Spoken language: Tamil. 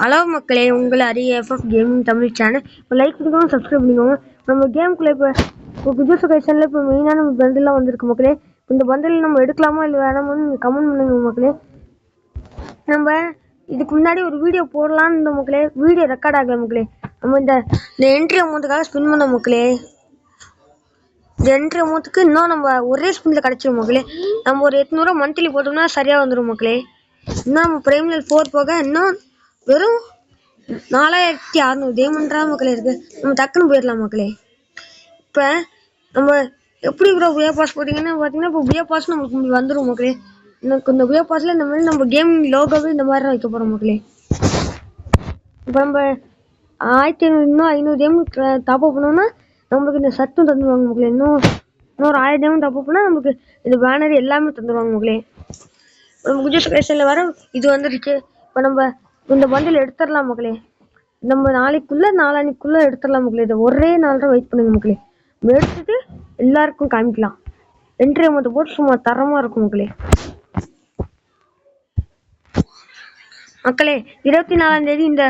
ஹலோ மக்களே, உங்களை அறிய எஃப்எஃப் கேமிங் தமிழ் சேனல் இப்போ லைக் பண்ணிக்கோங்க, சப்ஸ்கிரைப் பண்ணிக்கோங்க. நம்ம கேமுக்குள்ளே இப்போ புதுசு கலெக்ஷனில் இப்போ மெயினான பண்டில்லாம் வந்திருக்கு மக்களே. இந்த பண்டில் நம்ம எடுக்கலாமா இல்லை வேணாமான்னு நீங்கள் கமெண்ட் பண்ணுங்க மக்களே. நம்ம இதுக்கு முன்னாடி ஒரு வீடியோ போடலான்னு இருந்த மக்களே, வீடியோ ரெக்கார்ட் ஆகல மக்களே. நம்ம இந்த என்ட்ரி அமௌண்ட்டுக்காக ஸ்பின் பண்ண மக்களே. இந்த என்ட்ரி அமௌண்ட்டுக்கு இன்னும் நம்ம ஒரே ஸ்பின்னில் கிடச்சிரும் மக்களே. நம்ம ஒரு 800 மந்த்லி போட்டோம்னா சரியாக வந்துடும் மக்களே. இன்னும் நம்ம பிரைமில் 4 போக இன்னும் வெறும் 4600 டைமண்டா மக்களே இருக்கு. நம்ம டக்குன்னு போயிடலாம் மக்களே. இப்போ நம்ம எப்படி ப்ரோ புயோ பாஸ் போட்டிங்கன்னா பார்த்தீங்கன்னா இப்போ புயோ பாஸ் நமக்கு வந்துடும் மக்களே. எனக்கு இந்த புயோ பாஸில் இந்த மாதிரி நம்ம கேம் லோகோவே இந்த மாதிரி வைக்க போகிறோம் மக்களே. இப்போ நம்ம 1500 இன்னும் 500 டைமண்ட் டாப்அப் பண்ணோம்னா நம்மளுக்கு இந்த சட்டும் தந்துடுவாங்க மக்களே. இன்னொரு 1000 டைமண்ட் டாப்அப் பண்ணால் நமக்கு இந்த பேனர் எல்லாமே தந்துடுவாங்க மக்களே. நம்ம புதுசு கலெக்ஷனில் வர இது வந்துருச்சு. இப்போ நம்ம இந்த பண்டில் எடுத்துடலாம் மக்களே. நம்ம நாளைக்குள்ள எடுத்துடலாம் மக்களே. இதை ஒரே நாள் தான் வெயிட் பண்ணுங்க மக்களே. எடுத்துட்டு எல்லாருக்கும் காமிக்கலாம். என்ட்ரி அமௌண்ட் போட்டு சும்மா தரமாக இருக்கும் மக்களே. மக்களே 24ஆம் தேதி இந்த